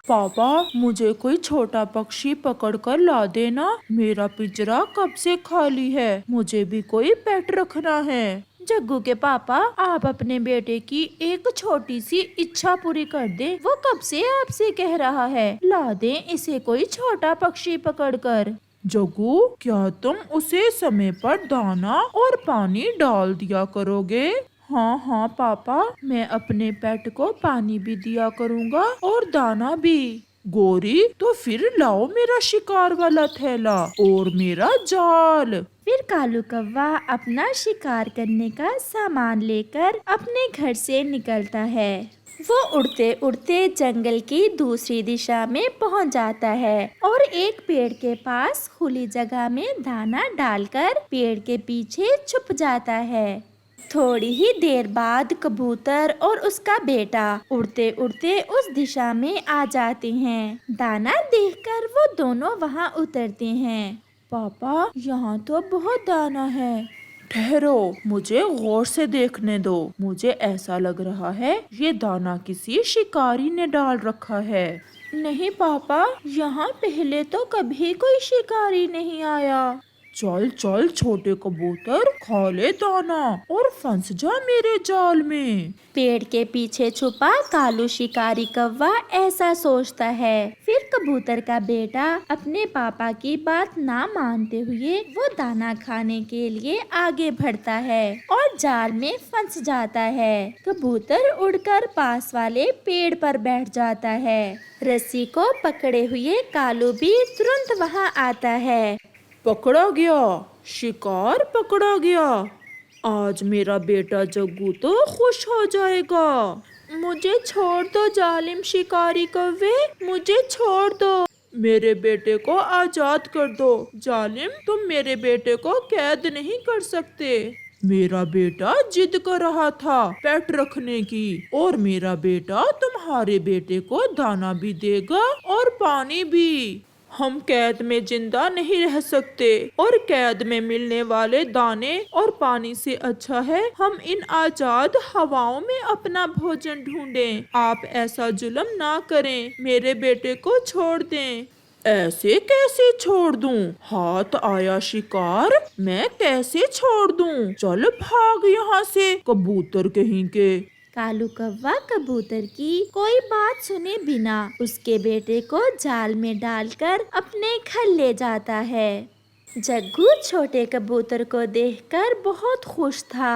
पापा, मुझे कोई छोटा पक्षी पकड़ कर ला देना। मेरा पिंजरा कब से खाली है, मुझे भी कोई पेट रखना है। जग्गू के पापा, आप अपने बेटे की एक छोटी सी इच्छा पूरी कर दे। वो कब से आपसे कह रहा है ला दें इसे कोई छोटा पक्षी पकड़कर। जग्गू, क्या तुम उसे समय पर दाना और पानी डाल दिया करोगे? हाँ हाँ पापा, मैं अपने पेट को पानी भी दिया करूँगा और दाना भी। गोरी, तो फिर लाओ मेरा शिकार वाला थैला और मेरा जाल। फिर कालू कौवा अपना शिकार करने का सामान लेकर अपने घर से निकलता है। वो उड़ते उड़ते जंगल की दूसरी दिशा में पहुंच जाता है और एक पेड़ के पास खुली जगह में दाना डालकर पेड़ के पीछे छुप जाता है। थोड़ी ही देर बाद कबूतर और उसका बेटा उड़ते उड़ते उस दिशा में आ जाते हैं। दाना देखकर वो दोनों वहां उतरते हैं। पापा, यहाँ तो बहुत दाना है। ठहरो, मुझे गौर से देखने दो। मुझे ऐसा लग रहा है ये दाना किसी शिकारी ने डाल रखा है। नहीं पापा, यहाँ पहले तो कभी कोई शिकारी नहीं आया। चल चल छोटे कबूतर, खा ले दाना और फंस जा मेरे जाल में। पेड़ के पीछे छुपा कालू शिकारी कौवा ऐसा सोचता है। फिर कबूतर का बेटा अपने पापा की बात ना मानते हुए वो दाना खाने के लिए आगे बढ़ता है और जाल में फंस जाता है। कबूतर उड़कर पास वाले पेड़ पर बैठ जाता है। रस्सी को पकड़े हुए कालू भी तुरंत वहाँ आता है। पकड़ा गया, शिकार पकड़ा गया। आज मेरा बेटा जग्गू तो खुश हो जाएगा। मुझे छोड़ दो जालिम शिकारी कौवे, मुझे छोड़ दो। मेरे बेटे को आजाद कर दो। जालिम, तुम मेरे बेटे को कैद नहीं कर सकते। मेरा बेटा जिद कर रहा था पेट रखने की, और मेरा बेटा तुम्हारे बेटे को दाना भी देगा और पानी भी। हम कैद में जिंदा नहीं रह सकते, और कैद में मिलने वाले दाने और पानी से अच्छा है हम इन आजाद हवाओं में अपना भोजन ढूंढें। आप ऐसा जुल्म ना करें, मेरे बेटे को छोड़ दें। ऐसे कैसे छोड़ दूं? हाथ आया शिकार, मैं कैसे छोड़ दूं? चल भाग यहाँ से, कबूतर कहीं के। कालू कौवा कबूतर की कोई बात सुने बिना उसके बेटे को जाल में डालकर अपने घर ले जाता है। जग्गू छोटे कबूतर को देखकर बहुत खुश था।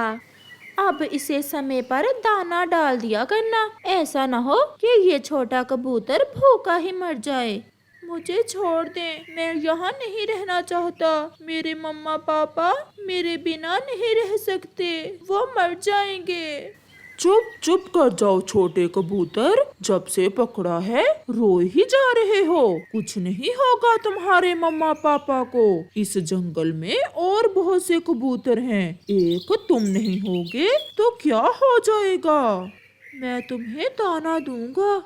अब इसे समय पर दाना डाल दिया करना, ऐसा न हो कि ये छोटा कबूतर भूखा ही मर जाए। मुझे छोड़ दें, मैं यहाँ नहीं रहना चाहता। मेरे मम्मा पापा मेरे बिना नहीं रह सकते, वो मर जाएंगे। चुप चुप कर जाओ छोटे कबूतर, जब से पकड़ा है रो ही जा रहे हो। कुछ नहीं होगा तुम्हारे मम्मा पापा को। इस जंगल में और बहुत से कबूतर हैं, एक तुम नहीं होगे तो क्या हो जाएगा। मैं तुम्हें दाना दूंगा।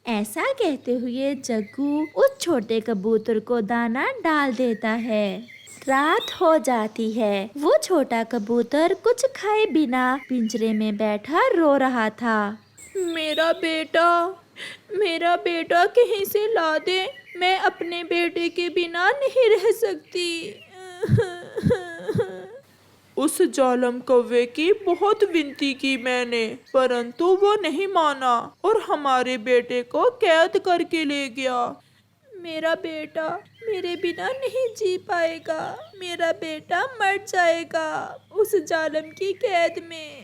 ऐसा कहते हुए जग्गू उस छोटे कबूतर को दाना डाल देता है। रात हो जाती है। वो छोटा कबूतर कुछ खाए बिना पिंजरे में बैठा रो रहा था। मेरा बेटा कहीं से ला दे, मैं अपने बेटे के बिना नहीं रह सकती। उस जालम कौवे की बहुत विनती की मैंने, परंतु वो नहीं माना और हमारे बेटे को कैद करके ले गया। मेरा बेटा मेरे बिना नहीं जी पाएगा, मेरा बेटा मर जाएगा उस जालिम की कैद में।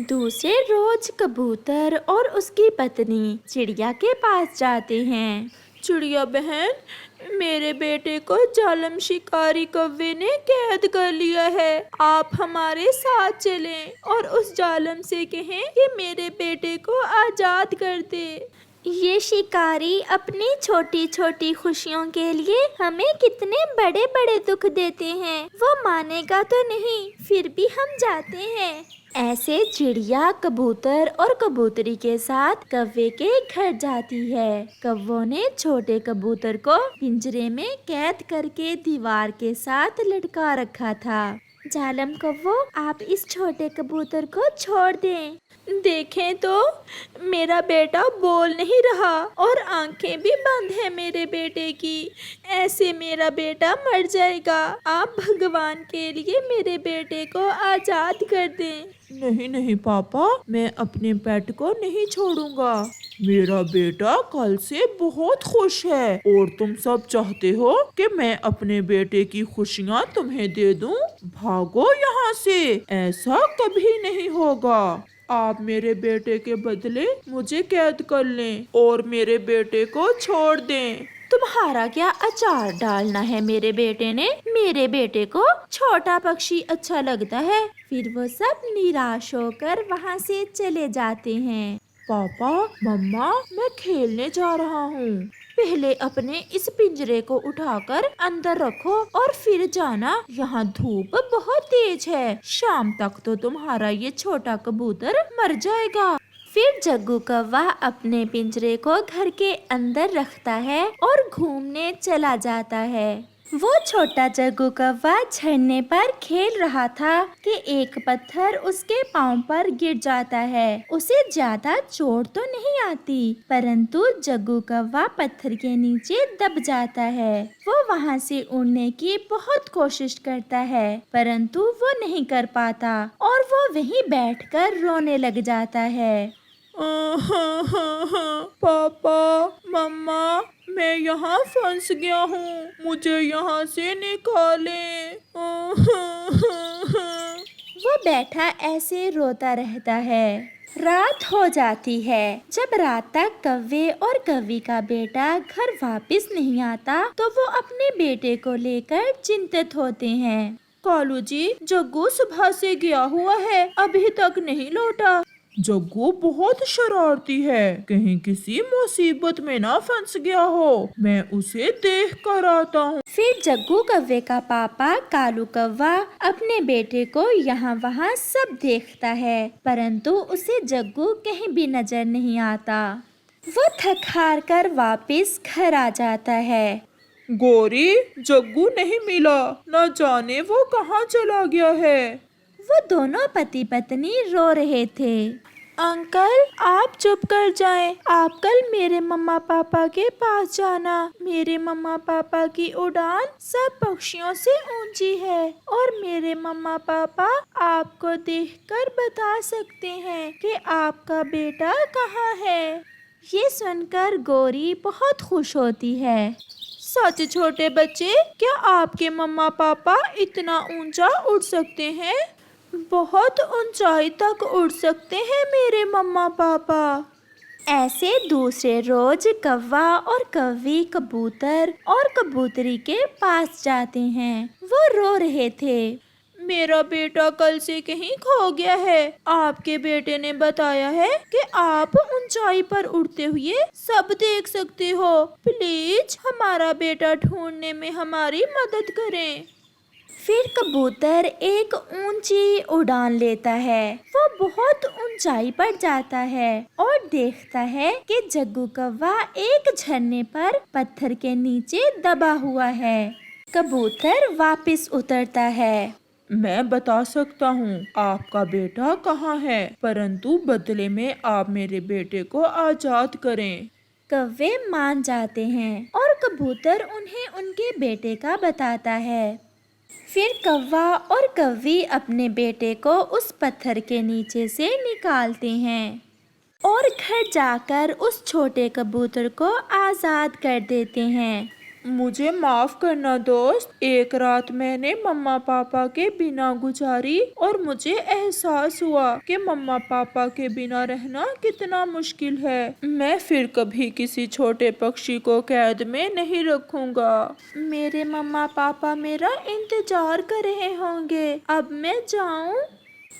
दूसरे रोज कबूतर और उसकी पत्नी चिड़िया के पास जाते हैं। चिड़िया बहन, मेरे बेटे को जालिम शिकारी कौवे ने कैद कर लिया है। आप हमारे साथ चलें और उस जालिम से कहें कि मेरे बेटे को आजाद कर दे। ये शिकारी अपनी छोटी छोटी खुशियों के लिए हमें कितने बड़े बड़े दुख देते हैं, वो मानेगा तो नहीं, फिर भी हम जाते हैं। ऐसे चिड़िया कबूतर और कबूतरी के साथ कौवे के घर जाती है। कौवों ने छोटे कबूतर को पिंजरे में कैद करके दीवार के साथ लटका रखा था। जालम कव्वो, आप इस छोटे कबूतर को छोड़ दें। देखें तो मेरा बेटा बोल नहीं रहा और आंखें भी बंद है मेरे बेटे की। ऐसे मेरा बेटा मर जाएगा। आप भगवान के लिए मेरे बेटे को आजाद कर दें। नहीं नहीं पापा, मैं अपने पेट को नहीं छोड़ूंगा। मेरा बेटा कल से बहुत खुश है और तुम सब चाहते हो कि मैं अपने बेटे की खुशियाँ तुम्हें दे दूं। भागो यहाँ से, ऐसा कभी नहीं होगा। आप मेरे बेटे के बदले मुझे कैद कर लें और मेरे बेटे को छोड़ दें। तुम्हारा क्या अचार डालना है मेरे बेटे ने? मेरे बेटे को छोटा पक्षी अच्छा लगता है। फिर वो सब निराश होकर वहाँ से चले जाते हैं। पापा मम्मा, मैं खेलने जा रहा हूँ। पहले अपने इस पिंजरे को उठाकर अंदर रखो और फिर जाना। यहाँ धूप बहुत तेज है, शाम तक तो तुम्हारा ये छोटा कबूतर मर जाएगा। फिर जग्गू कौवा अपने पिंजरे को घर के अंदर रखता है और घूमने चला जाता है। वो छोटा जग्गू कौवा झरने पर खेल रहा था कि एक पत्थर उसके पांव पर गिर जाता है। उसे ज्यादा चोट तो नहीं आती, परंतु जग्गू कौवा पत्थर के नीचे दब जाता है। वो वहाँ से उड़ने की बहुत कोशिश करता है, परंतु वो नहीं कर पाता और वो वहीं बैठकर रोने लग जाता है। पापा मम्मा, मैं यहाँ फंस गया हूँ, मुझे यहाँ से निकालें। वो बैठा ऐसे रोता रहता है। रात हो जाती है। जब रात तक कौवे और कौवी का बेटा घर वापस नहीं आता तो वो अपने बेटे को लेकर चिंतित होते हैं। कालू जी, जग्गू सुबह से गया हुआ है, अभी तक नहीं लौटा। जग्गू बहुत शरारती है, कहीं किसी मुसीबत में ना फंस गया हो। मैं उसे देख कर आता हूँ। फिर जग्गू कौवे का पापा कालू कौवा अपने बेटे को यहाँ वहाँ सब देखता है, परंतु उसे जग्गू कहीं भी नजर नहीं आता। वो थक हार कर वापिस घर आ जाता है। गौरी, जग्गू नहीं मिला, न जाने वो कहाँ चला गया है। वो दोनों पति पत्नी रो रहे थे। अंकल, आप चुप कर जाएं। आप कल मेरे मम्मा पापा के पास जाना। मेरे मम्मा पापा की उड़ान सब पक्षियों से ऊंची है और मेरे मम्मा पापा आपको देखकर बता सकते हैं कि आपका बेटा कहाँ है। ये सुनकर गौरी बहुत खुश होती है। सच छोटे बच्चे, क्या आपके मम्मा पापा इतना ऊंचा उड़ सकते हैं? बहुत ऊंचाई तक उड़ सकते हैं मेरे मम्मा पापा। ऐसे दूसरे रोज कौवा और कौवी कबूतर और कबूतरी के पास जाते हैं। वो रो रहे थे। मेरा बेटा कल से कहीं खो गया है। आपके बेटे ने बताया है कि आप ऊंचाई पर उड़ते हुए सब देख सकते हो। प्लीज हमारा बेटा ढूंढने में हमारी मदद करें। फिर कबूतर एक ऊंची उड़ान लेता है। वो बहुत ऊंचाई पर जाता है और देखता है कि जग्गू कौवा एक झरने पर पत्थर के नीचे दबा हुआ है। कबूतर वापस उतरता है। मैं बता सकता हूँ आपका बेटा कहाँ है, परंतु बदले में आप मेरे बेटे को आजाद करें। कौवे मान जाते हैं और कबूतर उन्हें उनके बेटे का बताता है। फिर कौवा और कौवी अपने बेटे को उस पत्थर के नीचे से निकालते हैं और घर जाकर उस छोटे कबूतर को आजाद कर देते हैं। मुझे माफ करना दोस्त, एक रात मैंने मम्मा पापा के बिना गुजारी और मुझे एहसास हुआ कि मम्मा पापा के बिना रहना कितना मुश्किल है। मैं फिर कभी किसी छोटे पक्षी को कैद में नहीं रखूंगा। मेरे मम्मा पापा मेरा इंतजार कर रहे होंगे। अब मैं जाऊं?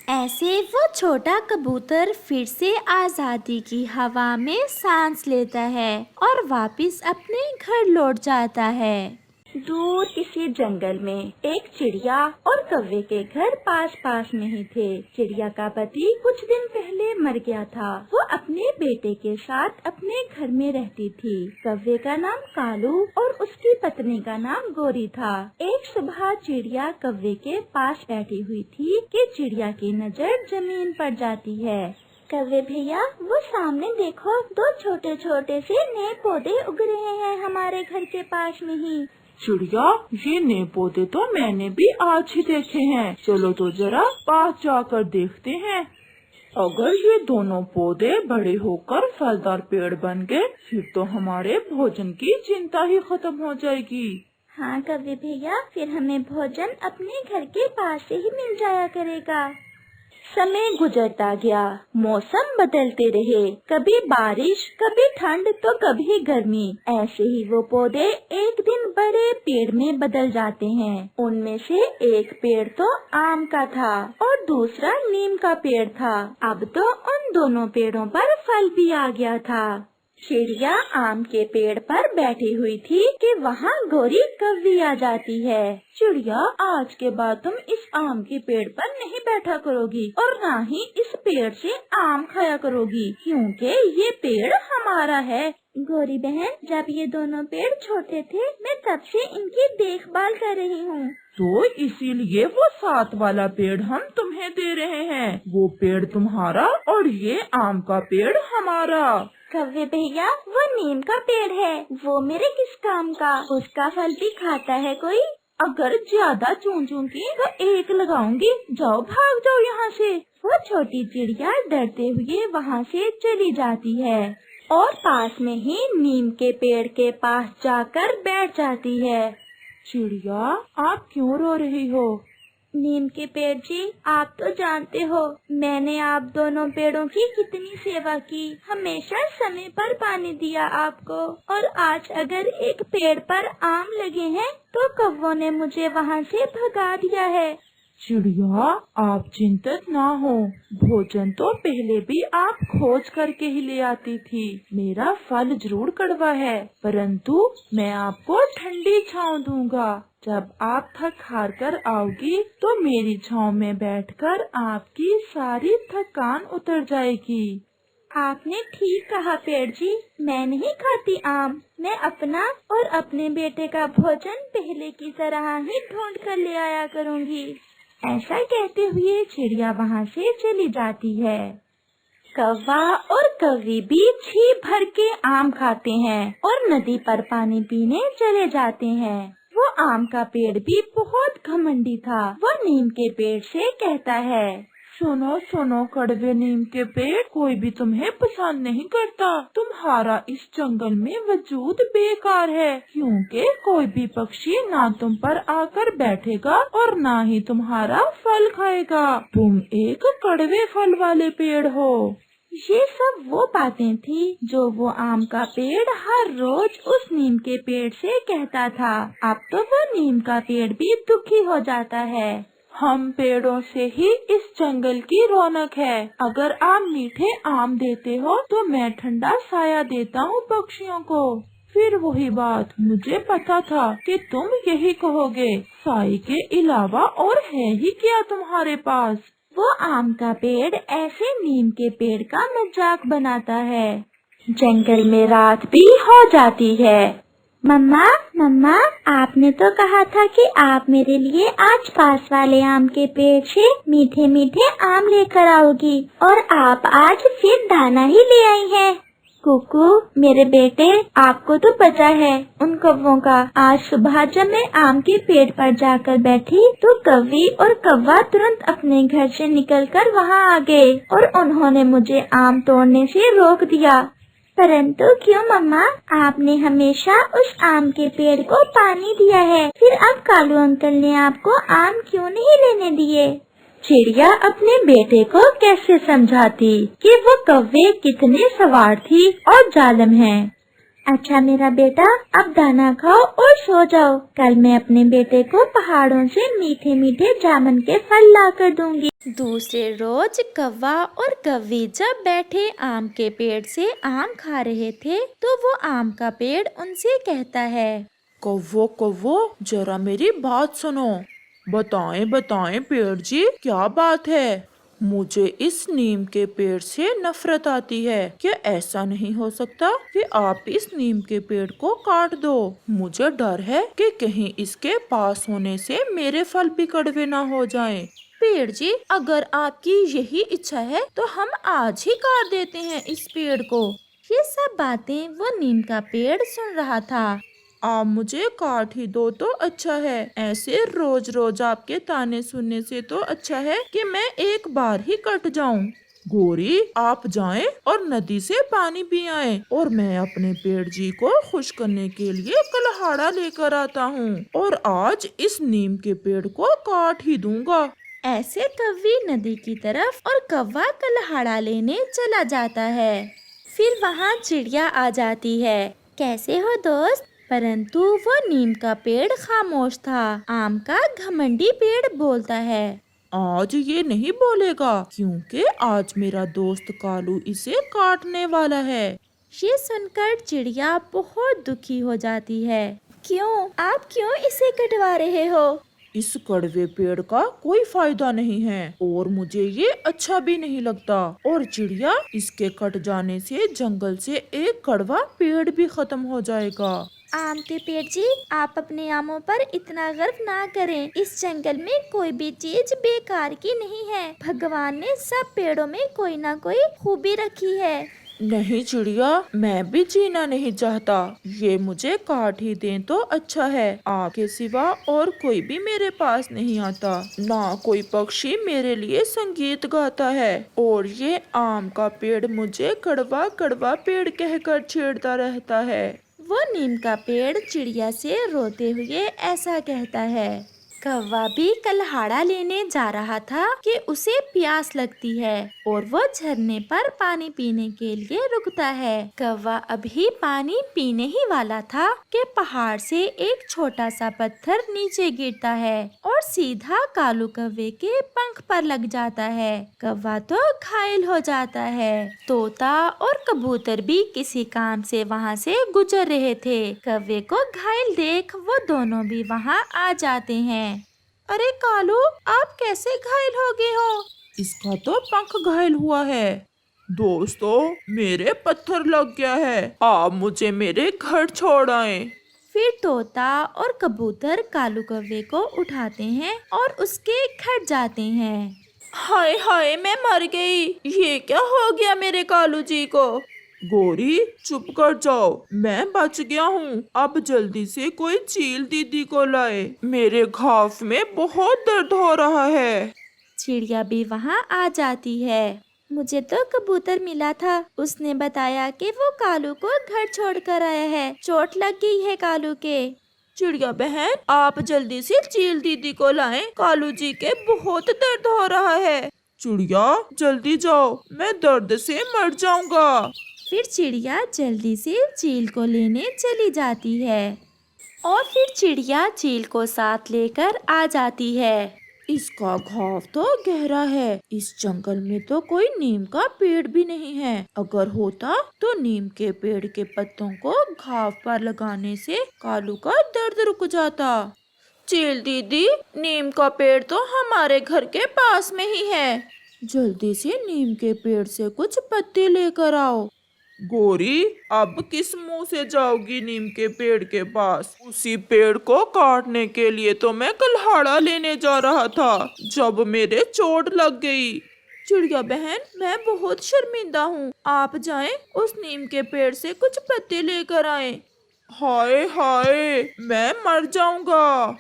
ऐसे वो छोटा कबूतर फिर से आजादी की हवा में सांस लेता है और वापस अपने घर लौट जाता है। दूर किसी जंगल में एक चिड़िया और कौवे के घर पास पास में ही थे। चिड़िया का पति कुछ दिन पहले मर गया था। वो अपने बेटे के साथ अपने घर में रहती थी। कौवे का नाम कालू और उसकी पत्नी का नाम गोरी था। एक सुबह चिड़िया कौवे के पास बैठी हुई थी कि चिड़िया की नजर जमीन पर जाती है। कौवे भैया, वो सामने देखो, दो छोटे छोटे से नए पौधे उग रहे हैं हमारे घर के पास में ही। चिड़िया, ये नए पौधे तो मैंने भी आज ही देखे हैं। चलो तो जरा पास जाकर देखते हैं। अगर ये दोनों पौधे बड़े होकर फलदार पेड़ बन गए, फिर तो हमारे भोजन की चिंता ही खत्म हो जाएगी। हाँ कौवे भैया, फिर हमें भोजन अपने घर के पास से ही मिल जाया करेगा। समय गुजरता गया, मौसम बदलते रहे, कभी बारिश, कभी ठंड तो कभी गर्मी। ऐसे ही वो पौधे एक दिन बड़े पेड़ में बदल जाते हैं। उनमें से एक पेड़ तो आम का था और दूसरा नीम का पेड़ था। अब तो उन दोनों पेड़ों पर फल भी आ गया था। चिड़िया आम के पेड़ पर बैठी हुई थी कि वहाँ गोरी कौवी आ जाती है। चिड़िया, आज के बाद तुम इस आम के पेड़ पर नहीं बैठा करोगी और न ही इस पेड़ से आम खाया करोगी, क्योंकि ये पेड़ हमारा है। गोरी बहन, जब ये दोनों पेड़ छोटे थे, मैं तब से इनकी देखभाल कर रही हूँ। तो इसीलिए वो साथ वाला पेड़ हम तुम्हें दे रहे हैं। वो पेड़ तुम्हारा और ये आम का पेड़ हमारा। कौवे भैया, वो नीम का पेड़ है, वो मेरे किस काम का? उसका फल भी खाता है कोई? अगर ज्यादा चूंचूंगी तो एक लगाऊंगी। जाओ, भाग जाओ यहाँ से। वो छोटी चिड़िया डरते हुए वहाँ से चली जाती है और पास में ही नीम के पेड़ के पास जाकर बैठ जाती है। चिड़िया, आप क्यों रो रही हो? नीम के पेड़ जी, आप तो जानते हो मैंने आप दोनों पेड़ों की कितनी सेवा की, हमेशा समय पर पानी दिया आपको, और आज अगर एक पेड़ पर आम लगे हैं तो कौवों ने मुझे वहाँ से भगा दिया है। चिड़िया, आप चिंतित ना हो। भोजन तो पहले भी आप खोज करके ही ले आती थी। मेरा फल जरूर कड़वा है, परंतु मैं आपको ठंडी छांव दूंगा। जब आप थक हार कर आओगी तो मेरी छांव में बैठकर आपकी सारी थकान उतर जाएगी। आपने ठीक कहा पेड़ जी, मैं नहीं खाती आम। मैं अपना और अपने बेटे का भोजन पहले की तरह ही ढूंढ कर ले आया करूँगी। ऐसा कहते हुए चिड़िया वहाँ से चली जाती है। कौवा और कौवी भी छी भर के आम खाते हैं और नदी पर पानी पीने चले जाते हैं। वो आम का पेड़ भी बहुत घमंडी था। वो नीम के पेड़ से कहता है, सुनो सुनो कड़वे नीम के पेड़, कोई भी तुम्हें पसंद नहीं करता। तुम्हारा इस जंगल में वजूद बेकार है, क्योंकि कोई भी पक्षी ना तुम पर आकर बैठेगा और ना ही तुम्हारा फल खाएगा। तुम एक कड़वे फल वाले पेड़ हो। ये सब वो बातें थी जो वो आम का पेड़ हर रोज उस नीम के पेड़ से कहता था। अब तो वो नीम का पेड़ भी दुखी हो जाता है। हम पेड़ों से ही इस जंगल की रौनक है। अगर आप मीठे आम देते हो तो मैं ठंडा साया देता हूँ पक्षियों को। फिर वही बात, मुझे पता था कि तुम यही कहोगे। साई के अलावा और है ही क्या तुम्हारे पास? वो आम का पेड़ ऐसे नीम के पेड़ का मजाक बनाता है। जंगल में रात भी हो जाती है। मम्मा मम्मा, आपने तो कहा था कि आप मेरे लिए आज पास वाले आम के पेड़ से मीठे मीठे आम लेकर आओगी, और आप आज फिर दाना ही ले आई हैं। कुकू मेरे बेटे, आपको तो पता है उन कौवों का। आज सुबह जब मैं आम के पेड़ पर जाकर बैठी तो कौवी और कौवा तुरंत अपने घर से निकलकर वहाँ आ गए और उन्होंने मुझे आम तोड़ने से रोक दिया। परंतु क्यों मम्मा, आपने हमेशा उस आम के पेड़ को पानी दिया है, फिर अब कालू अंकल ने आपको आम क्यों नहीं लेने दिए? चिड़िया अपने बेटे को कैसे समझाती कि वो कौवे कितने स्वार्थी और जालिम हैं। अच्छा मेरा बेटा, अब दाना खाओ और सो जाओ। कल मैं अपने बेटे को पहाड़ों से मीठे मीठे जामुन के फल ला कर दूंगी। दूसरे रोज कौवा और कौवी जब बैठे आम के पेड़ से आम खा रहे थे तो वो आम का पेड़ उनसे कहता है, कव्वो कव्वो, जरा मेरी बात सुनो। बताएं बताएं पेड़ जी, क्या बात है? मुझे इस नीम के पेड़ से नफरत आती है। क्या ऐसा नहीं हो सकता कि आप इस नीम के पेड़ को काट दो? मुझे डर है कि कहीं इसके पास होने से मेरे फल भी कड़वे ना हो जाएं। पेड़ जी, अगर आपकी यही इच्छा है तो हम आज ही काट देते हैं इस पेड़ को। ये सब बातें वो नीम का पेड़ सुन रहा था। आप मुझे काट ही दो तो अच्छा है। ऐसे रोज रोज आपके ताने सुनने से तो अच्छा है कि मैं एक बार ही कट जाऊं। गोरी, आप जाएं और नदी से पानी पी आएं, और मैं अपने पेड़ जी को खुश करने के लिए कलहाड़ा लेकर आता हूँ, और आज इस नीम के पेड़ को काट ही दूंगा। ऐसे कव्वी नदी की तरफ और कौवा कलहाड़ा लेने चला जाता है। फिर वहाँ चिड़िया आ जाती है। कैसे हो दोस्त? परंतु वो नीम का पेड़ खामोश था। आम का घमंडी पेड़ बोलता है, आज ये नहीं बोलेगा क्योंकि आज मेरा दोस्त कालू इसे काटने वाला है। ये सुनकर चिड़िया बहुत दुखी हो जाती है। क्यों? आप क्यों इसे कटवा रहे हो? इस कड़वे पेड़ का कोई फायदा नहीं है और मुझे ये अच्छा भी नहीं लगता। और चिड़िया, इसके कट जाने से जंगल से एक कड़वा पेड़ भी खत्म हो जाएगा। आम के पेड़ जी, आप अपने आमों पर इतना गर्व ना करें। इस जंगल में कोई भी चीज बेकार की नहीं है। भगवान ने सब पेड़ों में कोई ना कोई खूबी रखी है। नहीं चिड़िया, मैं भी जीना नहीं चाहता। ये मुझे काट ही दें तो अच्छा है। आपके सिवा और कोई भी मेरे पास नहीं आता। ना कोई पक्षी मेरे लिए संगीत गाता है, और ये आम का पेड़ मुझे कड़वा कड़वा पेड़ कहकर छेड़ता रहता है। वो नीम का पेड़ चिड़िया से रोते हुए ऐसा कहता है। कौवा भी कलहाड़ा लेने जा रहा था कि उसे प्यास लगती है और वो झरने पर पानी पीने के लिए रुकता है। कौवा अभी पानी पीने ही वाला था कि पहाड़ से एक छोटा सा पत्थर नीचे गिरता है और सीधा कालू कौवे के पंख पर लग जाता है। कौवा तो घायल हो जाता है। तोता और कबूतर भी किसी काम से वहाँ से गुजर रहे थे। कौवे को घायल देख वो दोनों भी वहाँ आ जाते हैं। अरे कालू, आप कैसे घायल हो गए हो? इसका तो पंख घायल हुआ है। दोस्तों, मेरे पत्थर लग गया है। आप मुझे मेरे घर छोड़ आए। फिर तोता और कबूतर कालू कौवे को उठाते हैं और उसके घर जाते हैं। हाय हाय, मैं मर गई। ये क्या हो गया मेरे कालू जी को? गोरी, चुप कर जाओ, मैं बच गया हूँ। अब जल्दी से कोई चील दीदी को लाए। मेरे घाव में बहुत दर्द हो रहा है। चिड़िया भी वहाँ आ जाती है। मुझे तो कबूतर मिला था। उसने बताया कि वो कालू को घर छोड़कर आया है। चोट लग गई है कालू के। चिड़िया बहन, आप जल्दी से चील दीदी को लाएं। कालू जी के बहुत दर्द हो रहा है। चिड़िया, जल्दी जाओ, मैं दर्द से मर जाऊंगा। फिर चिड़िया जल्दी से चील को लेने चली जाती है और फिर चिड़िया चील को साथ लेकर आ जाती है। इसका घाव तो गहरा है। इस जंगल में तो कोई नीम का पेड़ भी नहीं है। अगर होता तो नीम के पेड़ के पत्तों को घाव पर लगाने से कालू का दर्द रुक जाता। चील दीदी, नीम का पेड़ तो हमारे घर के पास में ही है। जल्दी से नीम के पेड़ से कुछ पत्ते लेकर आओ। गोरी, अब किस मुंह से जाओगी नीम के पेड़ के पास? उसी पेड़ को काटने के लिए तो मैं कल्हाड़ा लेने जा रहा था, जब मेरे चोट लग गई। चिड़िया बहन, मैं बहुत शर्मिंदा हूँ। आप जाएं, उस नीम के पेड़ से कुछ पत्ते लेकर आएं। हाय हाय, मैं मर जाऊंगा।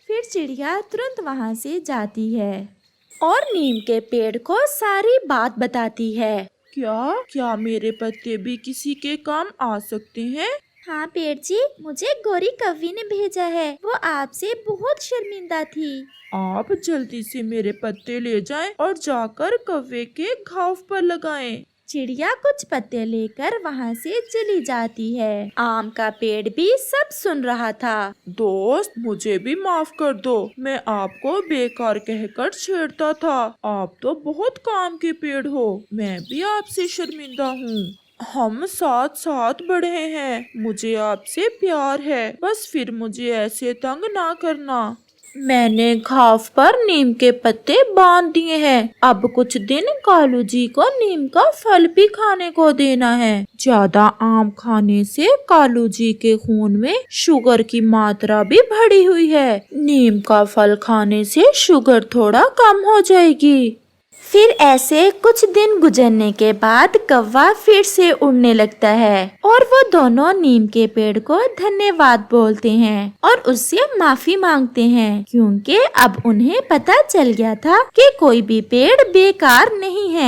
फिर चिड़िया तुरंत वहाँ से जाती है और नीम के पेड़ को सारी बात बताती है। क्या मेरे पत्ते भी किसी के काम आ सकते हैं? हाँ पेड़ जी, मुझे गोरी कौवी ने भेजा है। वो आपसे बहुत शर्मिंदा थी। आप जल्दी से मेरे पत्ते ले जाएं और जाकर कौवे के घाव पर लगाएं। चिड़िया कुछ पत्ते लेकर वहाँ से चली जाती है। आम का पेड़ भी सब सुन रहा था। दोस्त, मुझे भी माफ कर दो। मैं आपको बेकार कहकर छेड़ता था। आप तो बहुत काम के पेड़ हो। मैं भी आपसे शर्मिंदा हूँ। हम साथ साथ बढ़े हैं, मुझे आपसे प्यार है, बस फिर मुझे ऐसे तंग ना करना। मैंने घाव पर नीम के पत्ते बांध दिए हैं, अब कुछ दिन कालू जी को नीम का फल भी खाने को देना है। ज्यादा आम खाने से कालू जी के खून में शुगर की मात्रा भी बढ़ी हुई है, नीम का फल खाने से शुगर थोड़ा कम हो जाएगी। फिर ऐसे कुछ दिन गुजरने के बाद कौवा फिर से उड़ने लगता है और वो दोनों नीम के पेड़ को धन्यवाद बोलते हैं और उससे माफी मांगते हैं, क्योंकि अब उन्हें पता चल गया था कि कोई भी पेड़ बेकार नहीं है।